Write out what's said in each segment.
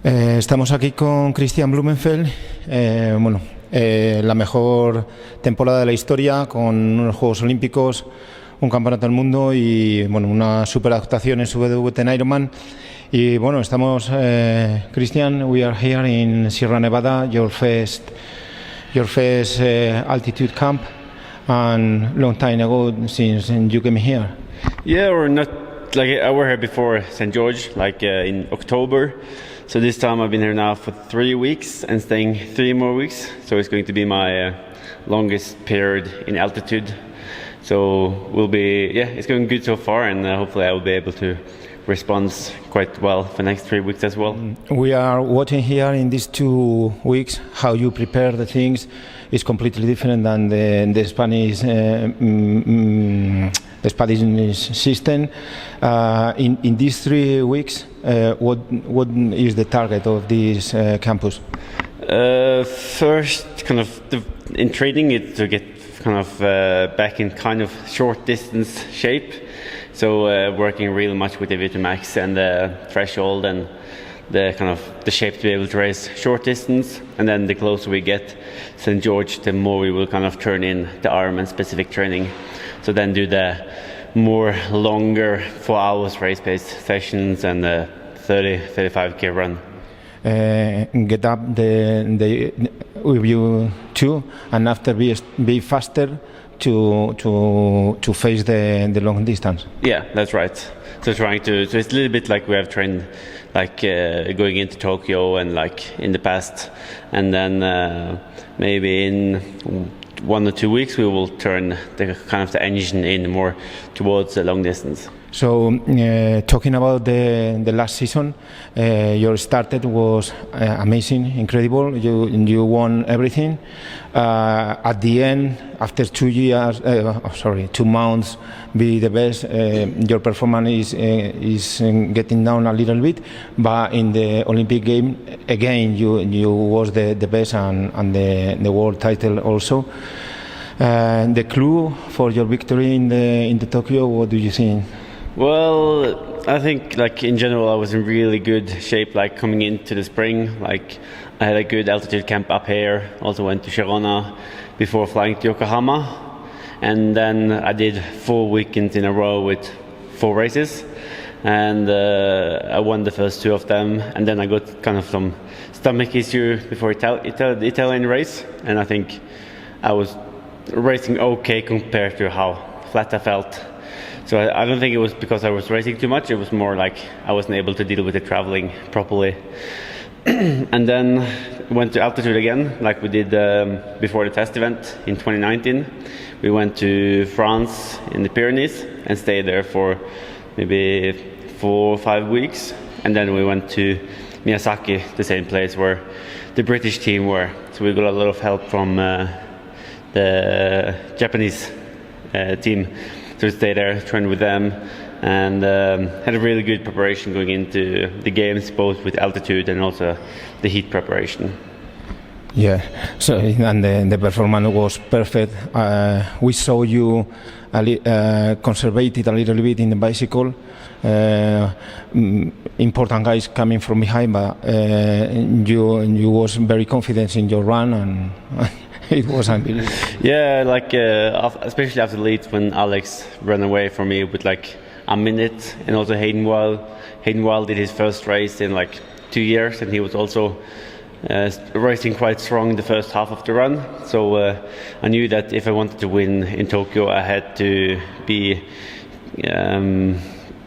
Estamos aquí con Kristian Blummenfelt, la mejor temporada de la historia, con unos Juegos Olímpicos, un campeonato del mundo y una super actuación en su WT en Ironman. Y estamos, Kristian, we are here in Sierra Nevada, your first altitude camp, and long time ago since you came here. Yeah, we're not I were here before St. George, in October. So this time I've been here now for 3 weeks and staying 3 more weeks. So it's going to be my longest period in altitude. So it's going good so far, and hopefully I will be able to respond quite well for the next 3 weeks as well. We are watching here in these 2 weeks how you prepare the things. It's completely different than the Spanish system. In these 3 weeks, what is the target of this campus? First, in training, it's to get back in short distance shape. So working really much with the VO2 max and the threshold and the shape to be able to race short distance. And then the closer we get St. George, the more we will turn in the Ironman specific training. So then do the more longer 4 hours race pace sessions and the 30-35k run. Get up the review too, and after be faster to face the long distance. Yeah, that's right. So it's a little bit like we have trained going into Tokyo and in the past, and then maybe in 1 or 2 weeks we will turn the engine in more towards the long distance. So talking about the last season, your started was amazing, incredible. You won everything. At the end, after 2 months, be the best. Your performance is getting down a little bit, but in the Olympic game again, you was the best and the world title also. The clue for your victory in the Tokyo, what do you think? Well, I think in general I was in really good shape coming into the spring. I had a good altitude camp up here, also went to Girona before flying to Yokohama, and then I did 4 weekends in a row with 4 races, and I won the first 2 of them, and then I got some stomach issue before the Italian race, and I think I was racing okay compared to how flat I felt. So I don't think it was because I was racing too much. It was more I wasn't able to deal with the traveling properly. And then went to altitude again, like we did before the test event in 2019. We went to France in the Pyrenees and stayed there for maybe 4 or 5 weeks. And then we went to Miyazaki, the same place where the British team were. So we got a lot of help from the Japanese team. So we stayed there, trained with them, and had a really good preparation going into the games, both with altitude and also the heat preparation. Yeah, so and the performance was perfect. We saw you conservated a little bit in the bicycle. Important guys coming from behind, but you was very confident in your run and. It was unbelievable. Yeah, especially after the lead when Alex ran away from me with a minute, and also Hayden Wild did his first race in 2 years, and he was also racing quite strong the first half of the run. So I knew that if I wanted to win in Tokyo, I had to be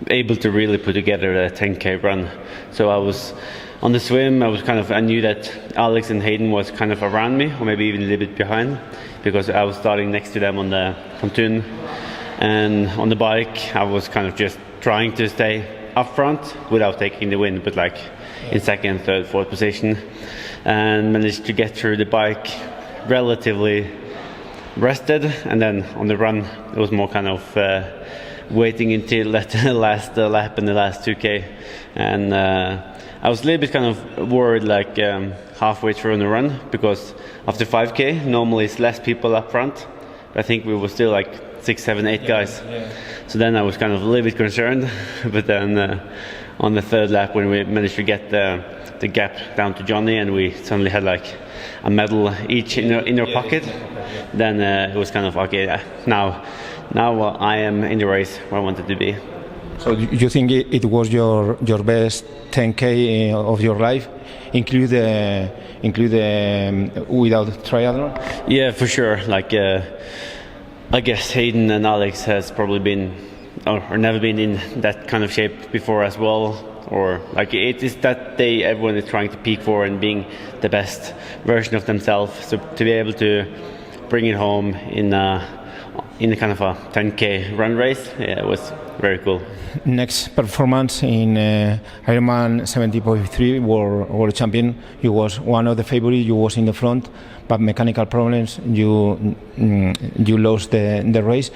able to really put together a 10k run. So I was on the swim, I knew that Alex and Hayden was around me, or maybe even a little bit behind, because I was starting next to them on the pontoon. And on the bike, I was just trying to stay up front without taking the win, but in second, third, fourth position, and managed to get through the bike relatively rested. And then on the run, it was more waiting until the last lap in the last 2k, and I was a little bit worried halfway through on the run, because after 5k normally it's less people up front, but I think we were still 6, 7, 8 guys. So then I was kind of a little bit concerned, but then on the third lap when we managed to get the gap down to Johnny and we suddenly had like a medal each in our pocket, then it was kind of okay, now I am in the race where I wanted to be. So you think it was your best 10K of your life, include without triathlon? Yeah, for sure. Like I guess Hayden and Alex has probably been or never been in that kind of shape before as well, or like it is that day everyone is trying to peak for and being the best version of themselves. So to be able to bring it home in a kind of a 10K run race, yeah, it was very cool. Next performance in Ironman 70.3 world champion. You was one of the favorites. You was in the front, but mechanical problems. You lost the race,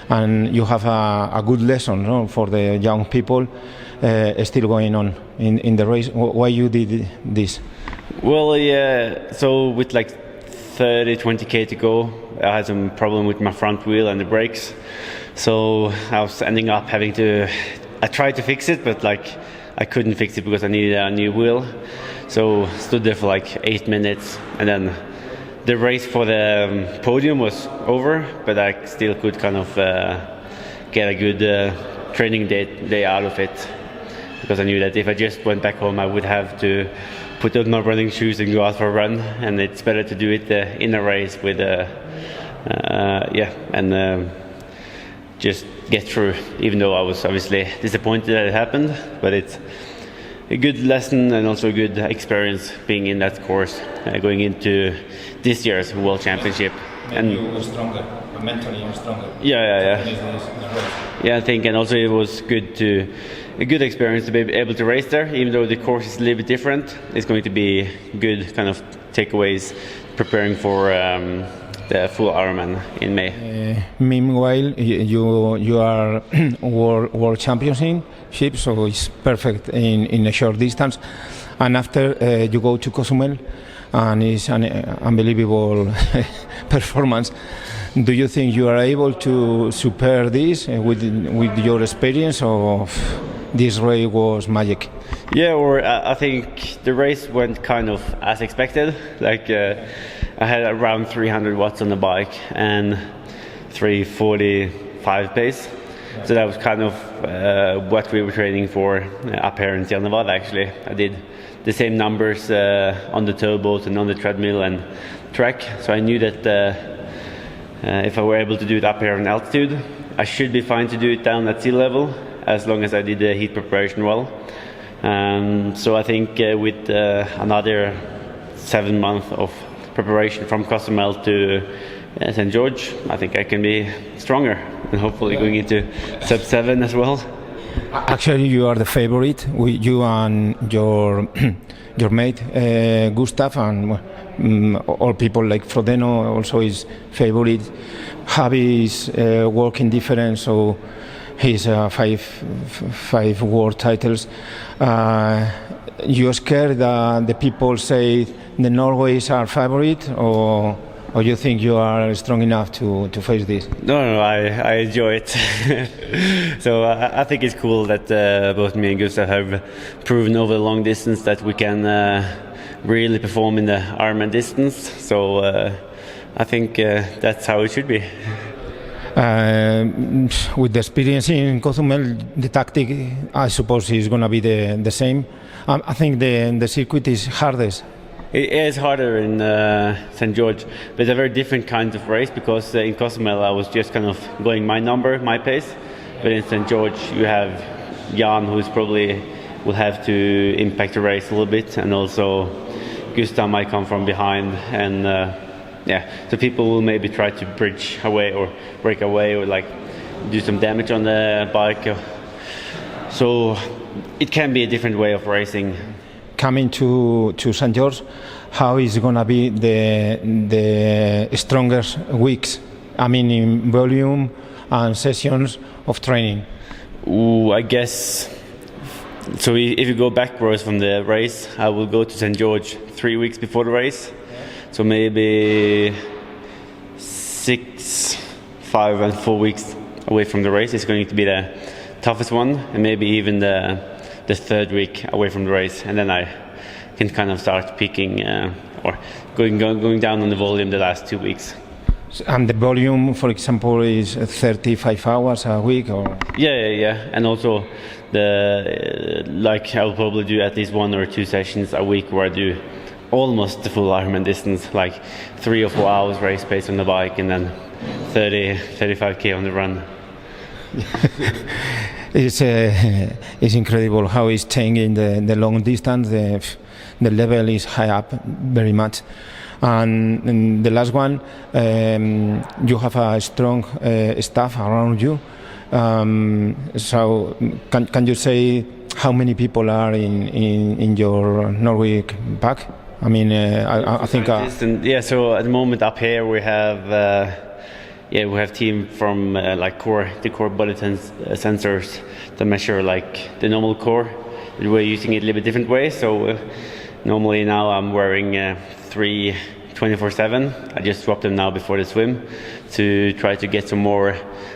and you have a good lesson, no, for the young people still going on in the race. Why you did this? Well, yeah. So with like 20K to go, I had some problem with my front wheel and the brakes. So I was ending up having to. I tried to fix it, but like I couldn't fix it because I needed a new wheel. So stood there for like 8 minutes, and then the race for the podium was over. But I still could kind of get a good training day out of it, because I knew that if I just went back home, I would have to put on my running shoes and go out for a run. And it's better to do it in a race with just get through, even though I was obviously disappointed that it happened. But it's a good lesson and also a good experience being in that course, going into this year's World Championship. And you were stronger, mentally you were stronger. Yeah. I think, and also it was a good experience to be able to race there, even though the course is a little bit different. It's going to be good kind of takeaways preparing for the full Ironman in May. Meanwhile, you are world championship, so it's perfect in a short distance. And after you go to Cozumel, and it's an unbelievable performance. Do you think you are able to super this with your experience, or this race was magic? Yeah, or I think the race went kind of as expected. Like I had around 300 watts on the bike and 3:45 pace. So that was kind of what we were training for up here in Sierra Nevada. Actually, I did the same numbers on the towboat and on the treadmill and track. So I knew that if I were able to do it up here in altitude, I should be fine to do it down at sea level, as long as I did the heat preparation well. So I think with another 7 months of preparation from Cozumel to St. George, I think I can be stronger and hopefully going into sub 7 as well. Actually, you are the favorite. You and your mate Gustav, and all people like Frodeno also is favorite. Javi is working different, so he's five world titles. You scared that the people say the Norways are favorite, or you think you are strong enough to face this? No, I enjoy it. So I think it's cool that both me and Gustav have proven over the long distance that we can really perform in the Ironman distance. So I think that's how it should be. With the experience in Cozumel, the tactic, I suppose, is going to be the same. I think the circuit is hardest. It is harder in St. George, but it's a very different kind of race, because in Cozumel I was just kind of going my pace. But in St. George you have Jan, who's probably will have to impact the race a little bit, and also Gustav might come from behind, and so people will maybe try to bridge away or break away or like do some damage on the bike. So it can be a different way of racing. Coming to St. George, how is going to be the strongest weeks? I mean, in volume and sessions of training. I guess. So if you go backwards from the race, I will go to St. George 3 weeks before the race. So maybe 6, 5 and 4 weeks away from the race is going to be the toughest one, and maybe even the third week away from the race, and then I can kind of start peaking or going down on the volume the last 2 weeks. And the volume, for example, is 35 hours a week, or? Yeah. And also like I'll probably do at least 1 or 2 sessions a week where I do almost the full Ironman distance, like 3 or 4 hours race pace on the bike, and then 35k on the run. It's incredible how it's changing the long distance. The level is high up very much. And in the last one, you have a strong staff around you. So can you say how many people are in your Norway pack? I mean, I think. So at the moment up here we have. We have team from like the core body sensors that measure like the normal core. We're using it a little bit different way. So normally now I'm wearing 3 24/7. I just swap them now before the swim to try to get some more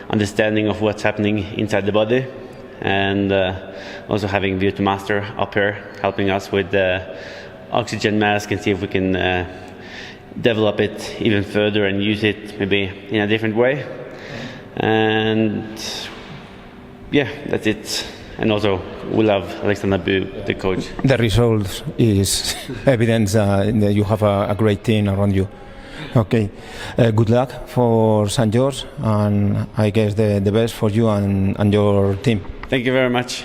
understanding of what's happening inside the body, and also having VO2 Master up here helping us with the oxygen mask and see if we can develop it even further and use it maybe in a different way. And that's it. And also we love Alexander Bu, the coach. The result is evidence that you have a great team around you. Okay, good luck for St. George, and I guess the best for you and your team. Thank you very much.